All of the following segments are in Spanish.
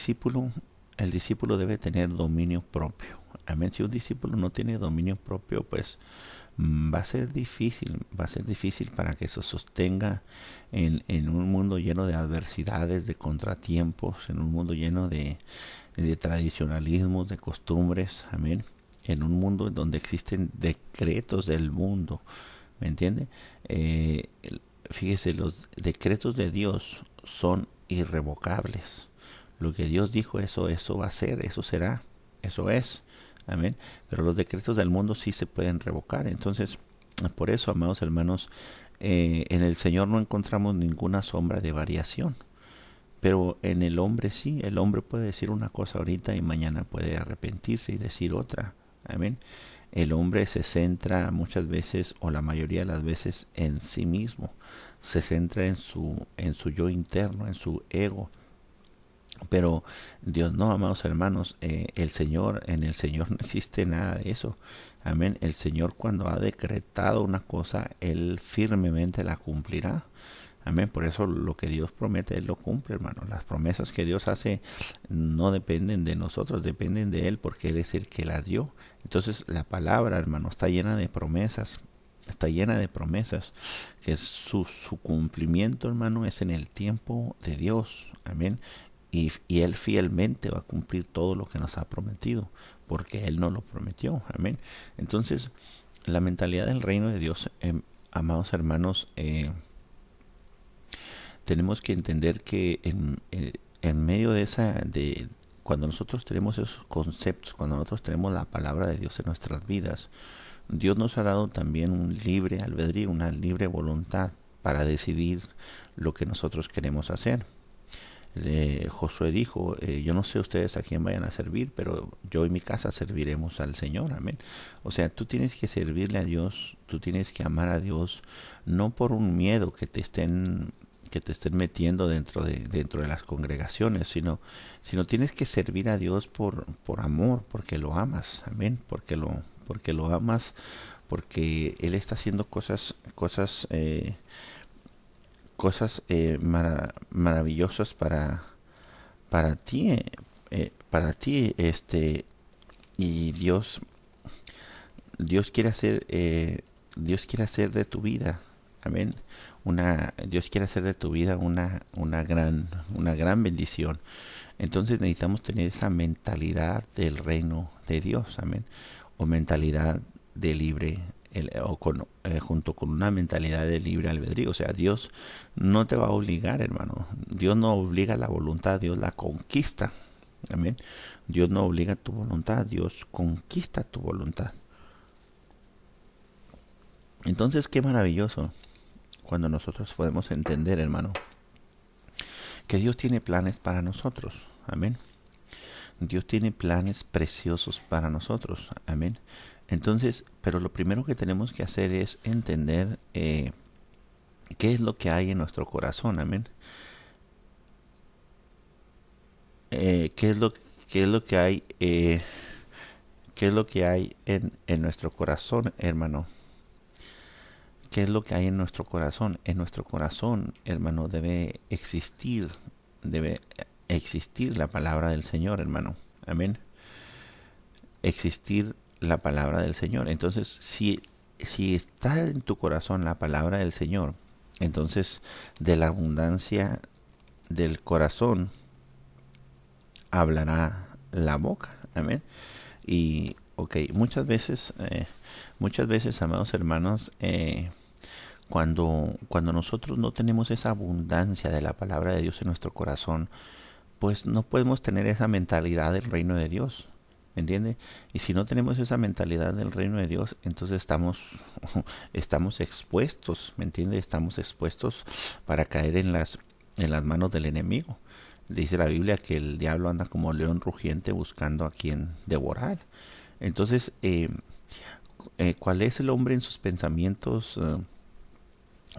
discípulo, el discípulo debe tener dominio propio. Amén. Si un discípulo no tiene dominio propio, pues va a ser difícil para que se sostenga en un mundo lleno de adversidades, de contratiempos, en un mundo lleno de tradicionalismos, de costumbres, amén, en un mundo en donde existen decretos del mundo, ¿me entiende? Eh, Fíjese, los decretos de Dios son irrevocables. Lo que Dios dijo, eso va a ser, eso será, eso es. Amén. Pero los decretos del mundo sí se pueden revocar. Entonces, por eso, amados hermanos, en el Señor no encontramos ninguna sombra de variación. Pero en el hombre sí, el hombre puede decir una cosa ahorita y mañana puede arrepentirse y decir otra. Amén. El hombre se centra muchas veces o la mayoría de las veces en sí mismo. Se centra en su yo interno, en su ego. Pero Dios no, amados hermanos, el Señor, en el Señor no existe nada de eso. Amén. El Señor cuando ha decretado una cosa, Él firmemente la cumplirá. Amén. Por eso lo que Dios promete, Él lo cumple, hermano. Las promesas que Dios hace no dependen de nosotros, dependen de Él porque Él es el que las dio. Entonces la palabra, hermano, está llena de promesas. Está llena de promesas. Que su cumplimiento, hermano, es en el tiempo de Dios. Amén. Y Él fielmente va a cumplir todo lo que nos ha prometido, porque Él nos lo prometió. Amén. Entonces, la mentalidad del reino de Dios, amados hermanos, tenemos que entender que en medio de cuando nosotros tenemos esos conceptos, cuando nosotros tenemos la palabra de Dios en nuestras vidas, Dios nos ha dado también un libre albedrío, una libre voluntad para decidir lo que nosotros queremos hacer. Josué dijo, yo no sé ustedes a quién vayan a servir, pero yo y mi casa serviremos al Señor, amén. O sea, tú tienes que servirle a Dios, tú tienes que amar a Dios, no por un miedo que te estén metiendo dentro de las congregaciones, sino tienes que servir a Dios por amor, porque lo amas, amén, porque lo amas, porque Él está haciendo cosas maravillosas para ti, y Dios quiere hacer, Dios quiere hacer de tu vida, amén, Dios quiere hacer de tu vida una gran bendición. Entonces necesitamos tener esa mentalidad del reino de Dios, amén, o mentalidad de libre, junto con una mentalidad de libre albedrío. O sea, Dios no te va a obligar, hermano. Dios no obliga la voluntad, Dios la conquista. Amén. Dios no obliga tu voluntad, Dios conquista tu voluntad. Entonces, qué maravilloso cuando nosotros podemos entender, hermano, que Dios tiene planes para nosotros. Amén. Dios tiene planes preciosos para nosotros. Amén. Entonces, pero lo primero que tenemos que hacer es entender qué es lo que hay en nuestro corazón. Amén. Qué es qué es lo que hay, qué es lo que hay en nuestro corazón, hermano. ¿Qué es lo que hay en nuestro corazón? En nuestro corazón, hermano, debe existir la palabra del Señor, hermano. Amén. Existir la palabra del Señor. Entonces, si está en tu corazón la palabra del Señor, entonces de la abundancia del corazón hablará la boca. Amén. Y, ok, muchas veces, amados hermanos, cuando nosotros no tenemos esa abundancia de la palabra de Dios en nuestro corazón, pues no podemos tener esa mentalidad del reino de Dios. ¿Me entiende? Y si no tenemos esa mentalidad del reino de Dios, entonces estamos expuestos, ¿me entiende? Estamos expuestos para caer en las manos del enemigo. Dice la Biblia que el diablo anda como león rugiente buscando a quien devorar. Entonces, ¿cuál es el hombre en sus pensamientos?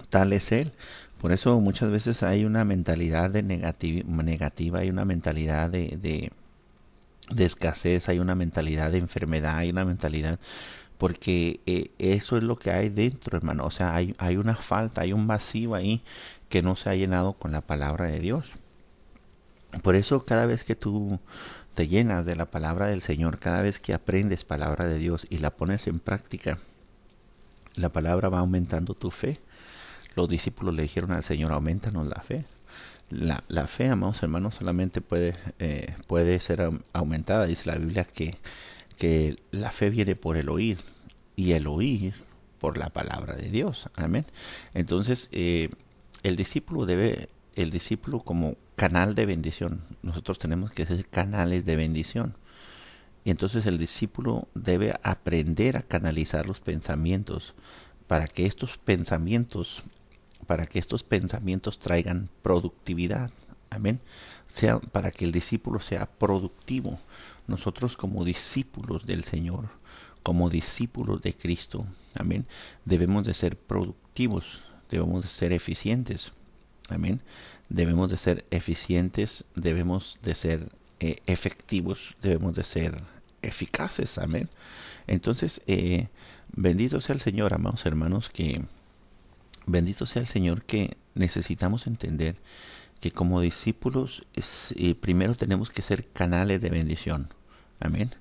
Tal es él. Por eso muchas veces hay una mentalidad negativa, hay una mentalidad de escasez, hay una mentalidad de enfermedad, hay una mentalidad, porque eso es lo que hay dentro, hermano. O sea, hay una falta, hay un vacío ahí que no se ha llenado con la palabra de Dios. Por eso cada vez que tú te llenas de la palabra del Señor, cada vez que aprendes palabra de Dios y la pones en práctica, la palabra va aumentando tu fe. Los discípulos le dijeron al Señor, aumentanos la fe. La fe, amados hermanos, solamente puede ser aumentada. Dice la Biblia que la fe viene por el oír y el oír por la palabra de Dios. Amén. Entonces, el discípulo como canal de bendición. Nosotros tenemos que ser canales de bendición. Y entonces el discípulo debe aprender a canalizar los pensamientos para que estos pensamientos, para que estos pensamientos traigan productividad. Amén. Para que el discípulo sea productivo. Nosotros como discípulos del Señor, como discípulos de Cristo, amén, debemos de ser productivos, debemos de ser eficientes. Amén. Debemos de ser eficientes, debemos de ser efectivos, debemos de ser eficaces. Amén. Entonces, bendito sea el Señor, amados hermanos, que bendito sea el Señor, que necesitamos entender que como discípulos primero tenemos que ser canales de bendición. Amén.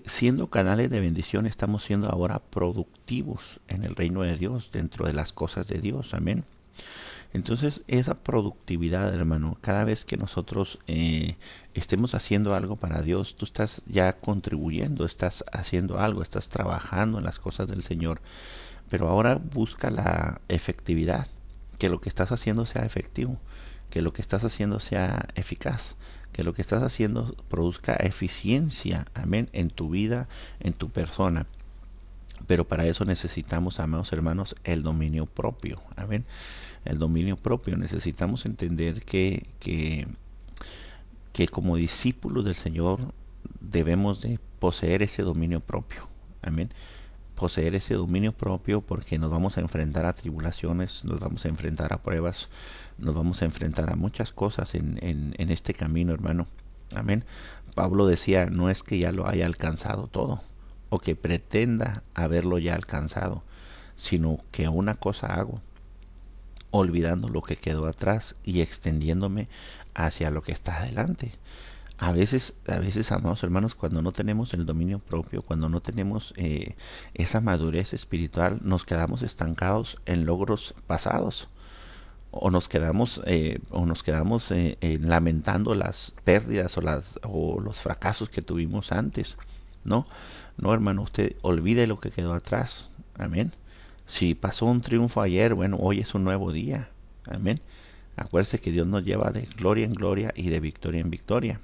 Siendo canales de bendición estamos siendo ahora productivos en el reino de Dios, dentro de las cosas de Dios. Amén. Entonces, esa productividad, hermano, cada vez que nosotros estemos haciendo algo para Dios, tú estás ya contribuyendo, estás haciendo algo, estás trabajando en las cosas del Señor. Pero ahora busca la efectividad, que lo que estás haciendo sea efectivo, que lo que estás haciendo sea eficaz, que lo que estás haciendo produzca eficiencia, amén, en tu vida, en tu persona. Pero para eso necesitamos, amados hermanos, el dominio propio, amén. El dominio propio. Necesitamos entender que como discípulos del Señor debemos de poseer ese dominio propio, amén. Poseer ese dominio propio, porque nos vamos a enfrentar a tribulaciones, nos vamos a enfrentar a pruebas, nos vamos a enfrentar a muchas cosas en este camino, hermano. Amén. Pablo decía, no es que ya lo haya alcanzado todo, o que pretenda haberlo ya alcanzado, sino que una cosa hago, olvidando lo que quedó atrás y extendiéndome hacia lo que está adelante. A veces, amados hermanos, cuando no tenemos el dominio propio, cuando no tenemos esa madurez espiritual, nos quedamos estancados en logros pasados, o nos quedamos lamentando las pérdidas o los fracasos que tuvimos antes. No, no, hermano, usted olvide lo que quedó atrás. Amén. Si pasó un triunfo ayer, bueno, hoy es un nuevo día. Amén. Acuérdese que Dios nos lleva de gloria en gloria y de victoria en victoria.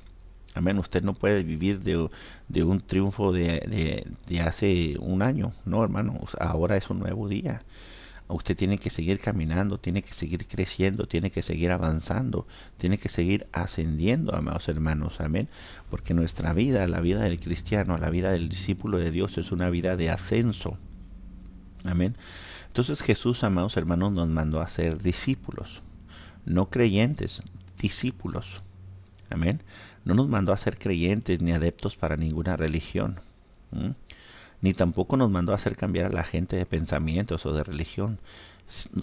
Amén. Usted no puede vivir de un triunfo de hace un año. No, hermano. Ahora es un nuevo día. Usted tiene que seguir caminando, tiene que seguir creciendo, tiene que seguir avanzando, tiene que seguir ascendiendo, amados hermanos. Amén. Porque nuestra vida, la vida del cristiano, la vida del discípulo de Dios es una vida de ascenso. Amén. Entonces Jesús, amados hermanos, nos mandó a ser discípulos, no creyentes, discípulos. Amén. No nos mandó a ser creyentes ni adeptos para ninguna religión. Ni tampoco nos mandó a hacer cambiar a la gente de pensamientos o de religión.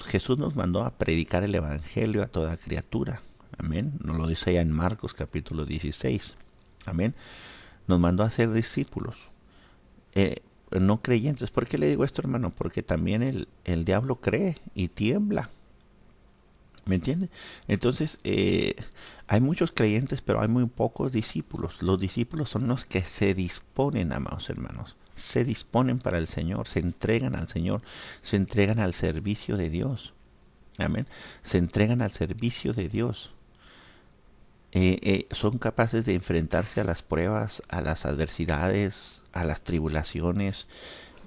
Jesús nos mandó a predicar el evangelio a toda criatura. Amén. Nos lo dice ya en Marcos capítulo 16. Amén. Nos mandó a ser discípulos. No creyentes. ¿Por qué le digo esto, hermano? Porque también el diablo cree y tiembla. ¿Me entiende? Entonces, hay muchos creyentes, pero hay muy pocos discípulos. Los discípulos son los que se disponen, amados hermanos. Se disponen para el Señor, se entregan al Señor, se entregan al servicio de Dios. Amén. Se entregan al servicio de Dios. Son capaces de enfrentarse a las pruebas, a las adversidades, a las tribulaciones.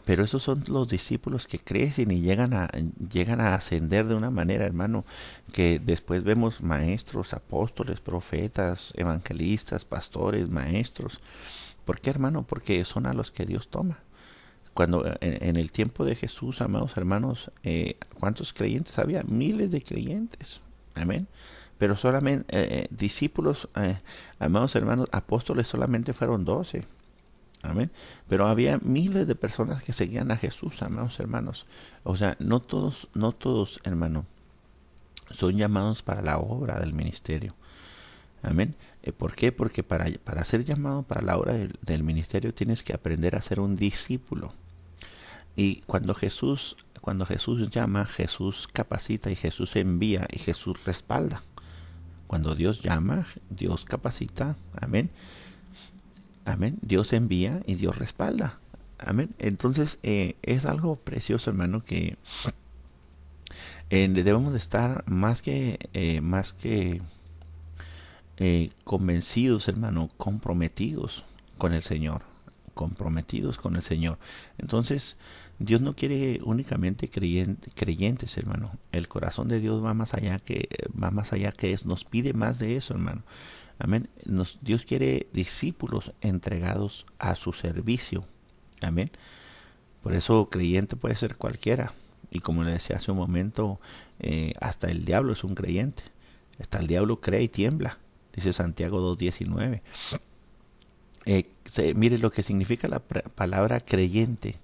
Pero esos son los discípulos que crecen y llegan a ascender de una manera, hermano, que después vemos maestros, apóstoles, profetas, evangelistas, pastores, maestros. ¿Por qué, hermano? Porque son a los que Dios toma. Cuando en el tiempo de Jesús, amados hermanos, ¿cuántos creyentes había? Miles de creyentes. Amén. Pero solamente discípulos, amados hermanos, apóstoles solamente fueron 12. Amén. Pero había miles de personas que seguían a Jesús, amados hermanos. O sea, no todos, hermano, son llamados para la obra del ministerio. Amén. ¿Por qué? Porque para ser llamado para la obra del ministerio tienes que aprender a ser un discípulo. Y cuando Jesús llama, Jesús capacita y Jesús envía y Jesús respalda. Cuando Dios llama, Dios capacita. Amén. Amén. Dios envía y Dios respalda. Amén. Entonces es algo precioso, hermano, que debemos de estar más que convencidos, hermano, comprometidos con el Señor. Entonces, Dios no quiere únicamente creyentes, hermano. El corazón de Dios va más allá que eso, nos pide más de eso, hermano. Amén. Dios quiere discípulos entregados a su servicio. Amén. Por eso creyente puede ser cualquiera. Y como le decía hace un momento, hasta el diablo es un creyente. Hasta el diablo cree y tiembla, dice Santiago 2:19. Mire lo que significa la palabra creyente.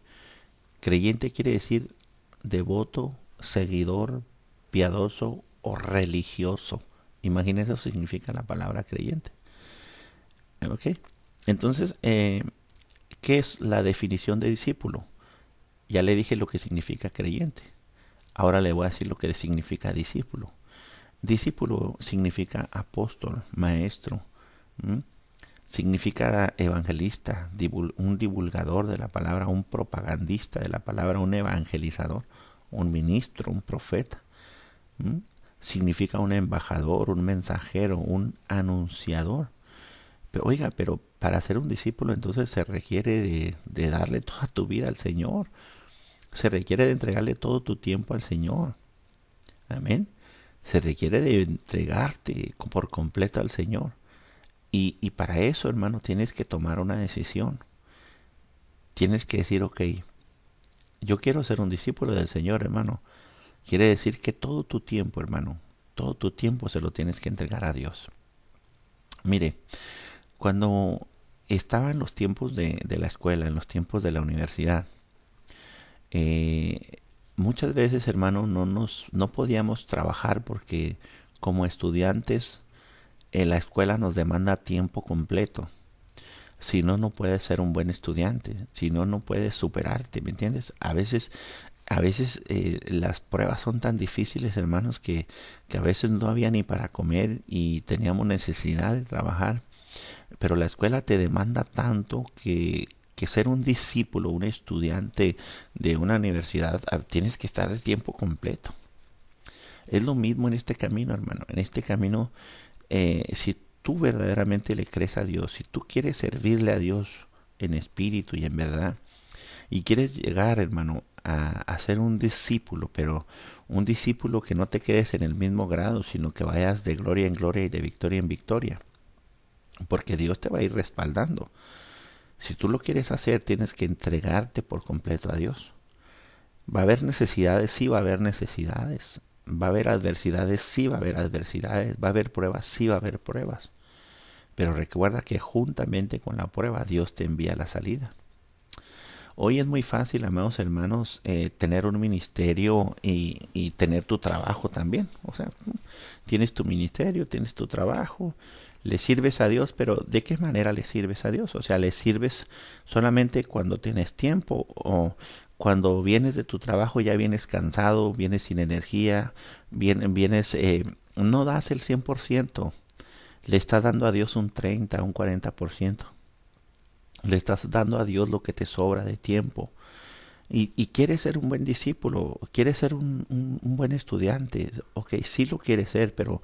Creyente quiere decir devoto, seguidor, piadoso o religioso. Imagínese, eso significa la palabra creyente. ¿Ok? Entonces, ¿qué es la definición de discípulo? Ya le dije lo que significa creyente. Ahora le voy a decir lo que significa discípulo. Discípulo significa apóstol, maestro. ¿m? Significa evangelista, un divulgador de la palabra, un propagandista de la palabra, un evangelizador, un ministro, un profeta. ¿m? Significa un embajador, un mensajero, un anunciador. Pero oiga, pero para ser un discípulo entonces se requiere de darle toda tu vida al Señor. Se requiere de entregarle todo tu tiempo al Señor. Amén. Se requiere de entregarte por completo al Señor. Y para eso, hermano, tienes que tomar una decisión. Tienes que decir, ok, yo quiero ser un discípulo del Señor, hermano. Quiere decir que todo tu tiempo, hermano, todo tu tiempo se lo tienes que entregar a Dios. Mire, cuando estaba en los tiempos de la escuela, en los tiempos de la universidad, eh, muchas veces, hermano, no podíamos trabajar porque como estudiantes la escuela nos demanda tiempo completo. Si no, no puedes ser un buen estudiante. Si no, no puedes superarte, ¿me entiendes? A veces las pruebas son tan difíciles, hermanos, que a veces no había ni para comer y teníamos necesidad de trabajar. Pero la escuela te demanda tanto que ser un discípulo, un estudiante de una universidad, tienes que estar de tiempo completo. Es lo mismo en este camino, hermano. En este camino, si tú verdaderamente le crees a Dios, si tú quieres servirle a Dios en espíritu y en verdad, y quieres llegar, hermano, a ser un discípulo, pero un discípulo que no te quedes en el mismo grado, sino que vayas de gloria en gloria y de victoria en victoria, porque Dios te va a ir respaldando. Si tú lo quieres hacer, tienes que entregarte por completo a Dios. Va a haber necesidades, sí va a haber necesidades. Va a haber adversidades, sí va a haber adversidades. Va a haber pruebas, sí va a haber pruebas. Pero recuerda que juntamente con la prueba Dios te envía la salida. Hoy es muy fácil, amados hermanos, tener un ministerio y tener tu trabajo también. O sea, tienes tu ministerio, tienes tu trabajo, le sirves a Dios, pero ¿de qué manera le sirves a Dios? O sea, le sirves solamente cuando tienes tiempo o cuando vienes de tu trabajo ya vienes cansado, vienes sin energía, no das el 100%, le estás dando a Dios un 30, un 40%. Le estás dando a Dios lo que te sobra de tiempo. Y quieres ser un buen discípulo, quieres ser un buen estudiante. Ok, sí lo quieres ser, pero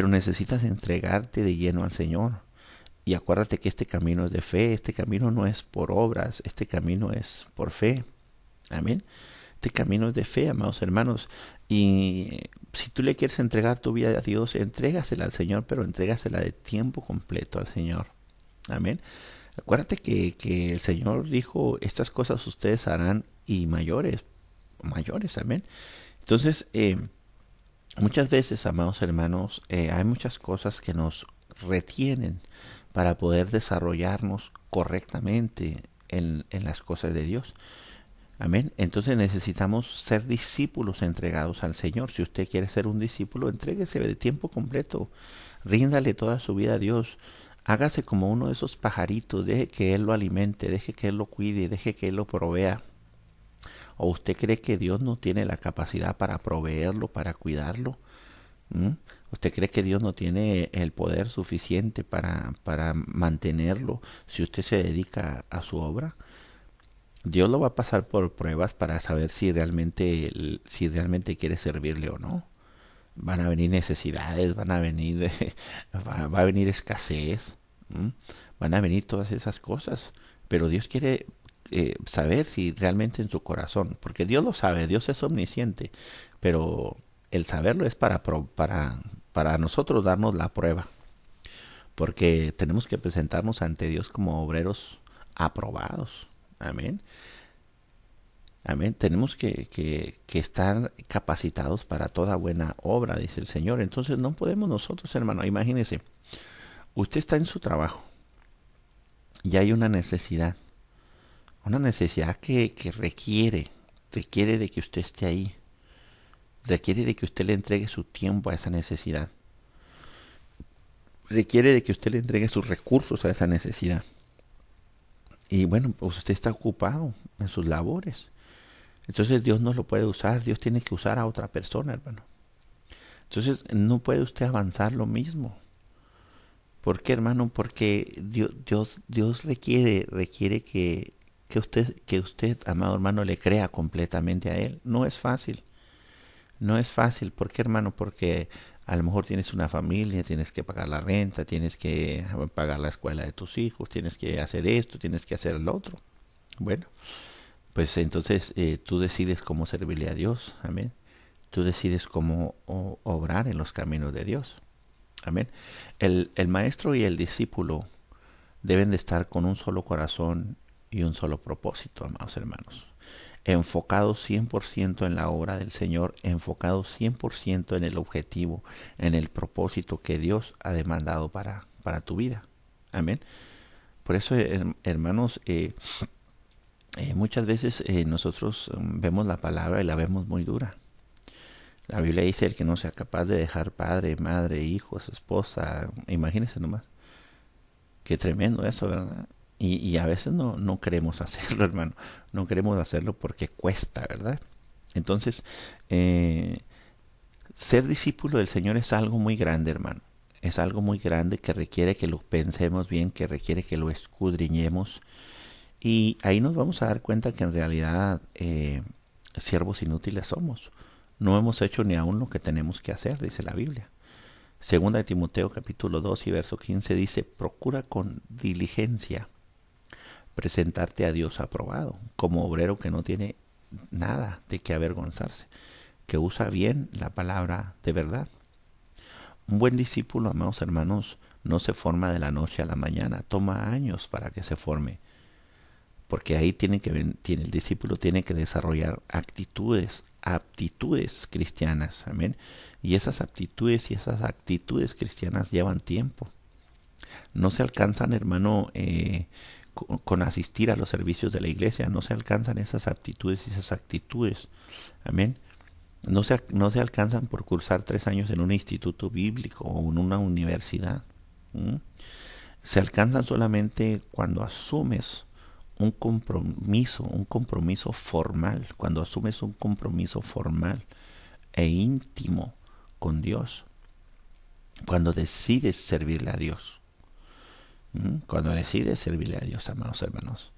necesitas entregarte de lleno al Señor. Y acuérdate que este camino es de fe, este camino no es por obras, este camino es por fe. Amén. Este camino es de fe, amados hermanos. Y si tú le quieres entregar tu vida a Dios, entrégasela al Señor, pero entrégasela de tiempo completo al Señor. Amén. Acuérdate que el Señor dijo, estas cosas ustedes harán y mayores, amén. Entonces, muchas veces, amados hermanos, hay muchas cosas que nos retienen para poder desarrollarnos correctamente en las cosas de Dios. Amén. Entonces necesitamos ser discípulos entregados al Señor. Si usted quiere ser un discípulo, entréguese de tiempo completo Ríndale toda su vida a Dios. Hágase como uno de esos pajaritos, deje que Él lo alimente, deje que Él lo cuide, deje que Él lo provea. ¿O usted cree que Dios no tiene la capacidad para proveerlo, para cuidarlo? ¿Mm? ¿Usted cree que Dios no tiene el poder suficiente para mantenerlo si usted se dedica a su obra? Dios lo va a pasar por pruebas para saber si realmente quiere servirle o no. Van a venir necesidades, van a venir, va a venir escasez, ¿m? Van a venir todas esas cosas. Pero Dios quiere saber si realmente en su corazón, porque Dios lo sabe, Dios es omnisciente, pero el saberlo es para nosotros darnos la prueba, porque tenemos que presentarnos ante Dios como obreros aprobados. Amén. Amén. Tenemos que estar capacitados para toda buena obra, dice el Señor. Entonces no podemos nosotros, hermano. Imagínese, usted está en su trabajo y hay una necesidad que requiere de que usted esté ahí, requiere de que usted le entregue su tiempo a esa necesidad, requiere de que usted le entregue sus recursos a esa necesidad. Y bueno, pues usted está ocupado en sus labores. Entonces Dios no lo puede usar, Dios tiene que usar a otra persona, hermano. Entonces no puede usted avanzar lo mismo. ¿Por qué, hermano? Porque Dios requiere que usted, amado hermano, le crea completamente a Él. No es fácil, no es fácil. ¿Por qué, hermano? Porque a lo mejor tienes una familia, tienes que pagar la renta, tienes que pagar la escuela de tus hijos, tienes que hacer esto, tienes que hacer lo otro. Bueno, pues entonces tú decides cómo servirle a Dios, amén. Tú decides cómo obrar en los caminos de Dios, amén. El maestro y el discípulo deben de estar con un solo corazón y un solo propósito, amados hermanos. Enfocados 100% en la obra del Señor, enfocados 100% en el objetivo, en el propósito que Dios ha demandado para tu vida, amén. Por eso, hermanos, muchas veces nosotros vemos la palabra y la vemos muy dura. La Biblia dice el que no sea capaz de dejar padre, madre, hijos, esposa, imagínense nomás. Qué tremendo eso, ¿verdad? Y a veces no queremos hacerlo, hermano. No queremos hacerlo porque cuesta, ¿verdad? Entonces, ser discípulo del Señor es algo muy grande, hermano. Es algo muy grande que requiere que lo pensemos bien, que requiere que lo escudriñemos. Y ahí nos vamos a dar cuenta que en realidad siervos inútiles somos. No hemos hecho ni aún lo que tenemos que hacer, dice la Biblia. Segunda de Timoteo capítulo 2 y verso 15 dice, procura con diligencia presentarte a Dios aprobado, como obrero que no tiene nada de qué avergonzarse, que usa bien la palabra de verdad. Un buen discípulo, amados hermanos, no se forma de la noche a la mañana, toma años para que se forme, porque ahí el discípulo tiene que desarrollar aptitudes cristianas, amén. Y esas aptitudes y esas actitudes cristianas llevan tiempo. No se alcanzan, hermano, con asistir a los servicios de la iglesia, no se alcanzan esas aptitudes y esas actitudes, amén. No se alcanzan por cursar 3 años en un instituto bíblico o en una universidad. ¿Mm? Se alcanzan solamente cuando asumes un compromiso formal, cuando asumes un compromiso formal e íntimo con Dios, cuando decides servirle a Dios. Cuando decides servirle a Dios, amados hermanos.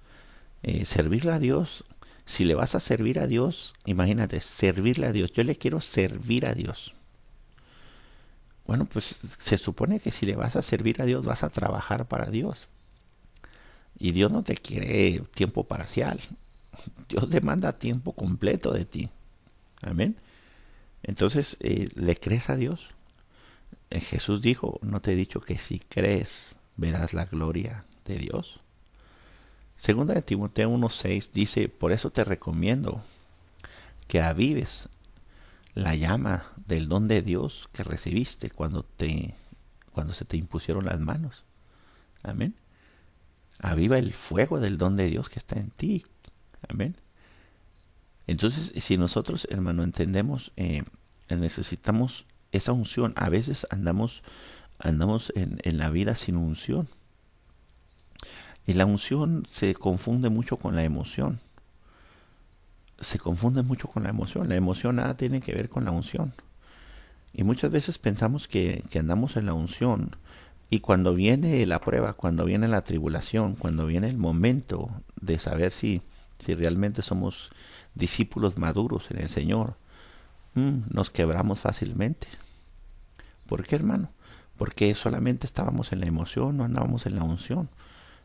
Servirle a Dios, si le vas a servir a Dios, imagínate, servirle a Dios. Yo le quiero servir a Dios. Bueno, pues se supone que si le vas a servir a Dios, vas a trabajar para Dios. Y Dios no te quiere tiempo parcial. Dios demanda tiempo completo de ti. Amén. Entonces, ¿le crees a Dios? Jesús dijo, no te he dicho que si crees verás la gloria de Dios. Segunda de Timoteo 1:6 dice, por eso te recomiendo que avives la llama del don de Dios que recibiste cuando se te impusieron las manos. Amén. Aviva el fuego del don de Dios que está en ti. Amén. Entonces, si nosotros, hermano, entendemos, necesitamos esa unción. A veces andamos Andamos en la vida sin unción. Y la unción se confunde mucho con la emoción. Se confunde mucho con la emoción. La emoción nada tiene que ver con la unción. Y muchas veces pensamos que andamos en la unción. Y cuando viene la prueba, cuando viene la tribulación, cuando viene el momento de saber si realmente somos discípulos maduros en el Señor, nos quebramos fácilmente. ¿Por qué, hermano? Porque solamente estábamos en la emoción, no andábamos en la unción.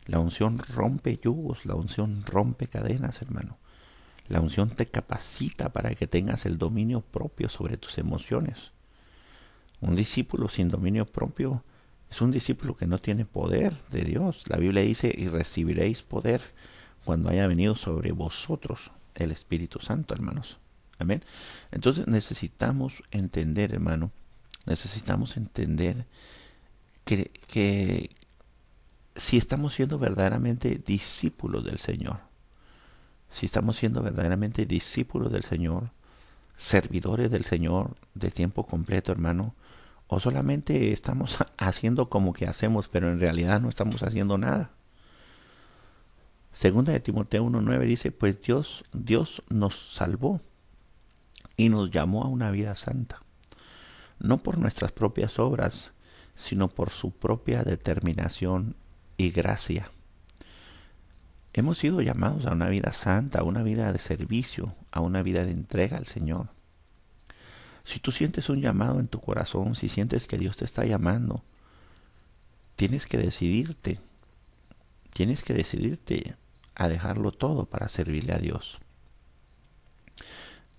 La unción rompe yugos, la unción rompe cadenas, hermano. La unción te capacita para que tengas el dominio propio sobre tus emociones. Un discípulo sin dominio propio es un discípulo que no tiene poder de Dios. La Biblia dice, y recibiréis poder cuando haya venido sobre vosotros el Espíritu Santo, hermanos. Amén. Entonces necesitamos entender, hermano, necesitamos entender que si estamos siendo verdaderamente discípulos del Señor, si estamos siendo verdaderamente discípulos del Señor, servidores del Señor de tiempo completo, hermano, o solamente estamos haciendo como que hacemos, pero en realidad no estamos haciendo nada. Segunda de Timoteo 1:9 dice, pues Dios nos salvó y nos llamó a una vida santa, no por nuestras propias obras, sino por su propia determinación y gracia. Hemos sido llamados a una vida santa, a una vida de servicio, a una vida de entrega al Señor. Si tú sientes un llamado en tu corazón, si sientes que Dios te está llamando, tienes que decidirte a dejarlo todo para servirle a Dios.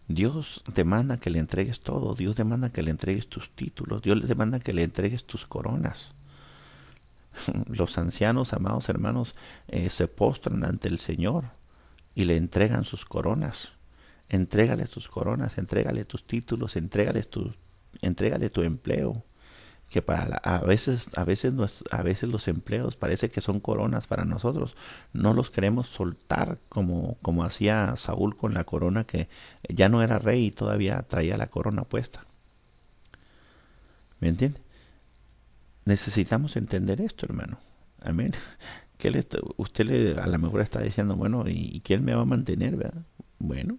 Dios demanda que le entregues todo, Dios demanda que le entregues tus títulos, Dios le demanda que le entregues tus coronas. Los ancianos, amados hermanos, se postran ante el Señor y le entregan sus coronas. Entrégale tus coronas, entrégale tus títulos, entrégale tu empleo. Que a veces los empleos parece que son coronas para nosotros. No los queremos soltar como hacía Saúl con la corona, que ya no era rey y todavía traía la corona puesta. ¿Me entiende? Necesitamos entender esto, hermano. Amén. Usted a lo mejor está diciendo, bueno, ¿y quién me va a mantener, verdad? Bueno,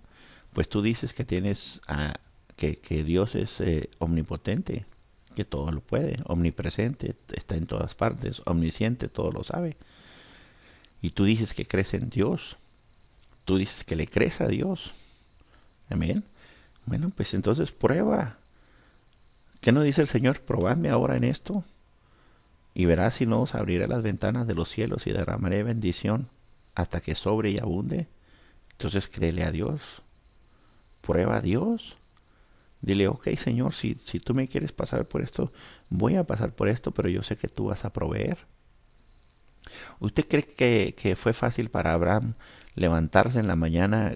pues tú dices que que Dios es omnipotente, que todo lo puede, omnipresente, está en todas partes, omnisciente, todo lo sabe. Y tú dices que crees en Dios, tú dices que le crees a Dios. Amén. Bueno, pues entonces prueba. ¿Qué no dice el Señor? Probadme ahora en esto y verás si no os abriré las ventanas de los cielos y derramaré bendición hasta que sobre y abunde. Entonces créele a Dios, prueba a Dios. Dile, ok, Señor, si tú me quieres pasar por esto, voy a pasar por esto, pero yo sé que tú vas a proveer. ¿Usted cree que fue fácil para Abraham levantarse en la mañana,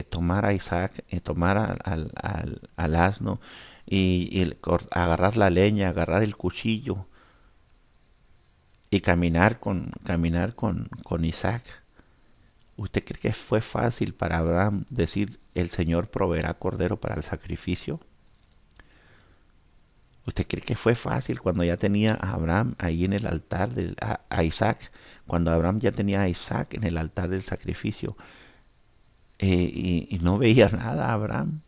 tomar a Isaac, tomar al asno y agarrar la leña, agarrar el cuchillo y caminar con Isaac? ¿Usted cree que fue fácil para Abraham decir, el Señor proveerá cordero para el sacrificio? ¿Usted cree que fue fácil cuando ya tenía a Abraham ahí en el altar, a Isaac, cuando Abraham ya tenía a Isaac en el altar del sacrificio? Y no veía nada Abraham,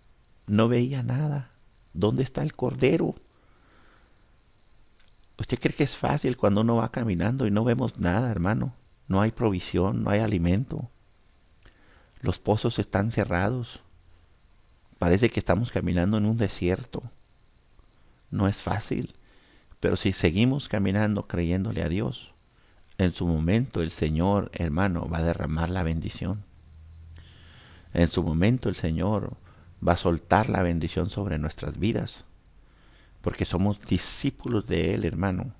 no veía nada. ¿Dónde está el cordero? ¿Usted cree que es fácil cuando uno va caminando y no vemos nada, hermano? No hay provisión, no hay alimento. Los pozos están cerrados. Parece que estamos caminando en un desierto. No es fácil, pero si seguimos caminando creyéndole a Dios, en su momento el Señor, hermano, va a derramar la bendición. En su momento el Señor va a soltar la bendición sobre nuestras vidas, porque somos discípulos de Él, hermano,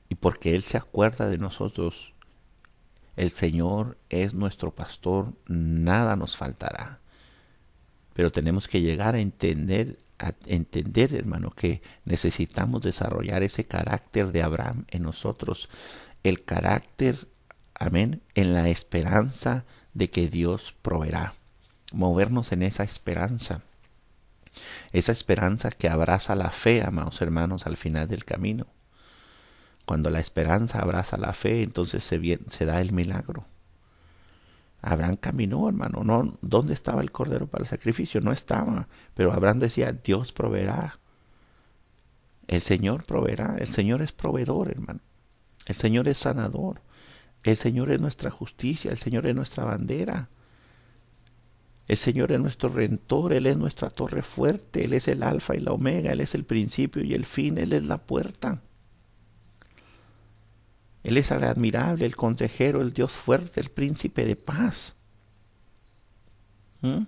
y porque Él se acuerda de nosotros. El Señor es nuestro pastor, nada nos faltará. Pero tenemos que llegar a entender, hermano, que necesitamos desarrollar ese carácter de Abraham en nosotros. El carácter, amén, en la esperanza de que Dios proveerá. Movernos en esa esperanza. Esa esperanza que abraza la fe, amados hermanos, al final del camino. Cuando la esperanza abraza la fe, entonces se da el milagro. Abraham caminó, hermano. No, ¿dónde estaba el cordero para el sacrificio? No estaba. Pero Abraham decía, Dios proveerá. El Señor proveerá. El Señor es proveedor, hermano. El Señor es sanador. El Señor es nuestra justicia. El Señor es nuestra bandera. El Señor es nuestro redentor. Él es nuestra torre fuerte. Él es el alfa y la omega. Él es el principio y el fin. Él es la puerta. Él es el admirable, el consejero, el Dios fuerte, el príncipe de paz. ¿Mm?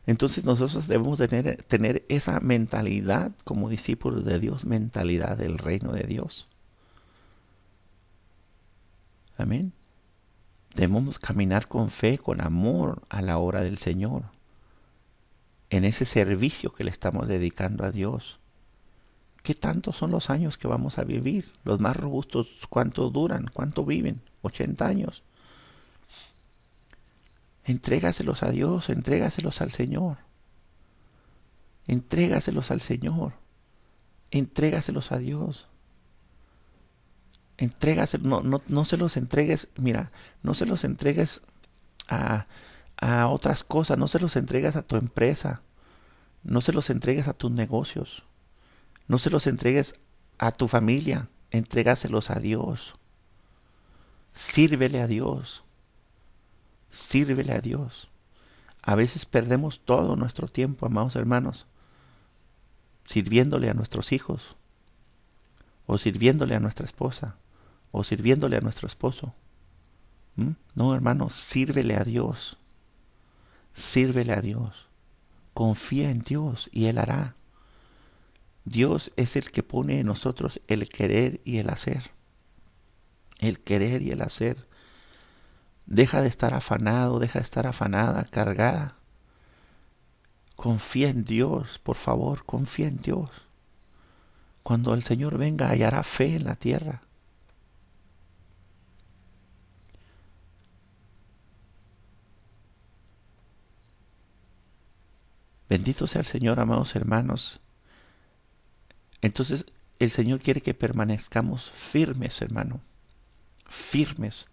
Entonces nosotros debemos tener esa mentalidad como discípulos de Dios, mentalidad del reino de Dios. Amén. Debemos caminar con fe, con amor a la hora del Señor, en ese servicio que le estamos dedicando a Dios. ¿Qué tantos son los años que vamos a vivir? Los más robustos, ¿cuánto duran? ¿Cuánto viven? 80 años. Entrégaselos a Dios, entrégaselos al Señor. Entrégaselos al Señor. Entrégaselos a Dios. Entrégaselos, no se los entregues, mira, no se los entregues a, a otras cosas, no se los entregues a tu empresa, no se los entregues a tus negocios, no se los entregues a tu familia, entrégaselos a Dios. Sírvele a Dios. Sírvele a Dios. A veces perdemos todo nuestro tiempo, amados hermanos, sirviéndole a nuestros hijos, o sirviéndole a nuestra esposa, o sirviéndole a nuestro esposo. No, hermano, sírvele a Dios. Sírvele a Dios. Confía en Dios y Él hará. Dios es el que pone en nosotros el querer y el hacer. El querer y el hacer. Deja de estar afanado, deja de estar afanada, cargada. Confía en Dios, por favor, confía en Dios. Cuando el Señor venga, hallará fe en la tierra. Bendito sea el Señor, amados hermanos. Entonces, el Señor quiere que permanezcamos firmes, hermano. Firmes.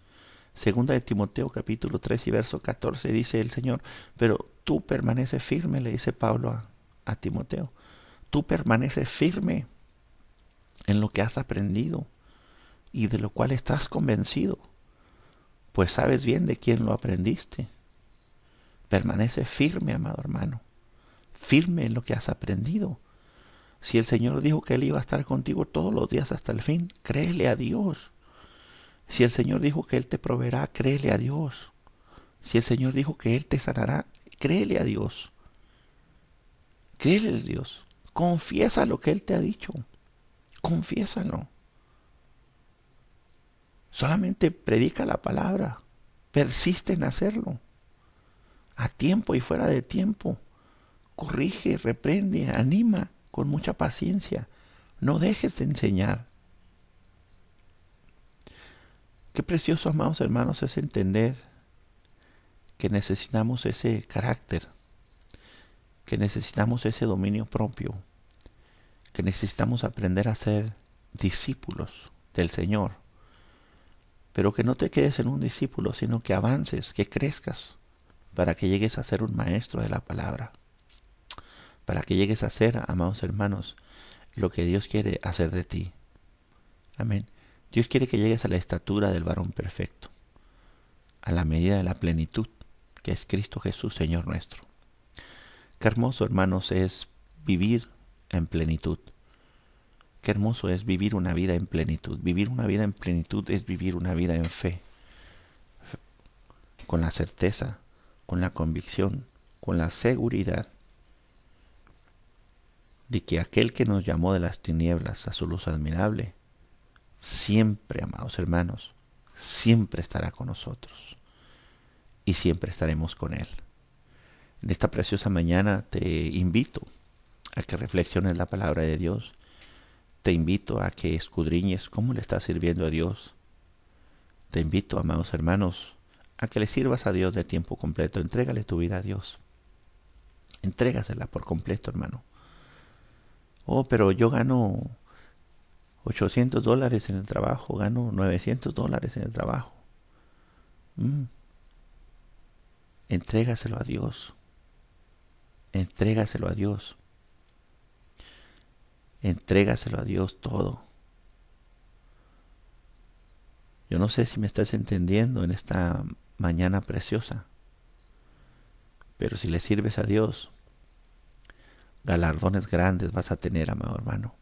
Segunda de Timoteo capítulo 3 y verso 14 dice el Señor, pero tú permaneces firme, le dice Pablo a Timoteo. Tú permaneces firme en lo que has aprendido y de lo cual estás convencido, pues sabes bien de quién lo aprendiste. Permanece firme, amado hermano, firme en lo que has aprendido. Si el Señor dijo que Él iba a estar contigo todos los días hasta el fin, créele a Dios. Si el Señor dijo que Él te proveerá, créele a Dios. Si el Señor dijo que Él te sanará, créele a Dios. Créele a Dios. Confiesa lo que Él te ha dicho. Confiésalo. Solamente predica la palabra. Persiste en hacerlo. A tiempo y fuera de tiempo. Corrige, reprende, anima con mucha paciencia. No dejes de enseñar. Qué precioso, amados hermanos, es entender que necesitamos ese carácter, que necesitamos ese dominio propio, que necesitamos aprender a ser discípulos del Señor, pero que no te quedes en un discípulo, sino que avances, que crezcas, para que llegues a ser un maestro de la palabra, para que llegues a ser, amados hermanos, lo que Dios quiere hacer de ti. Amén. Dios quiere que llegues a la estatura del varón perfecto, a la medida de la plenitud, que es Cristo Jesús, Señor nuestro. Qué hermoso, hermanos, es vivir en plenitud. Qué hermoso es vivir una vida en plenitud. Vivir una vida en plenitud es vivir una vida en fe, con la certeza, con la convicción, con la seguridad de que aquel que nos llamó de las tinieblas a su luz admirable, siempre, amados hermanos, siempre estará con nosotros y siempre estaremos con Él. En esta preciosa mañana te invito a que reflexiones la palabra de Dios. Te invito a que escudriñes cómo le estás sirviendo a Dios. Te invito, amados hermanos, a que le sirvas a Dios de tiempo completo. Entrégale tu vida a Dios. Entrégasela por completo, hermano. Oh, pero yo gano $800 en el trabajo, gano $900 en el trabajo. Entrégaselo a Dios. Entrégaselo a Dios. Entrégaselo a Dios todo. Yo no sé si me estás entendiendo en esta mañana preciosa, pero si le sirves a Dios, galardones grandes vas a tener, amado hermano.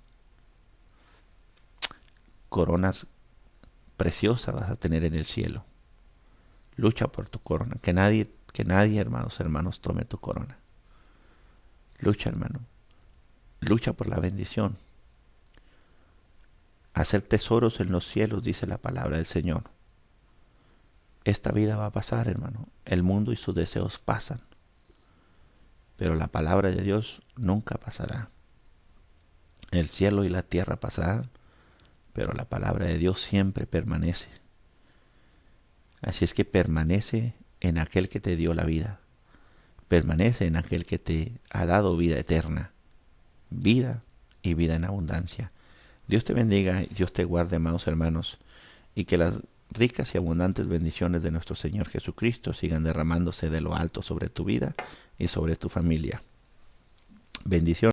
Coronas preciosas vas a tener en el cielo. Lucha por tu corona. Que nadie, hermanos, tome tu corona. Lucha, hermano. Lucha por la bendición. Hacer tesoros en los cielos, dice la palabra del Señor. Esta vida va a pasar, hermano. El mundo y sus deseos pasan. Pero la palabra de Dios nunca pasará. El cielo y la tierra pasarán, pero la palabra de Dios siempre permanece. Así es que permanece en aquel que te dio la vida. Permanece en aquel que te ha dado vida eterna. Vida y vida en abundancia. Dios te bendiga y Dios te guarde, amados hermanos, y que las ricas y abundantes bendiciones de nuestro Señor Jesucristo sigan derramándose de lo alto sobre tu vida y sobre tu familia. Bendiciones.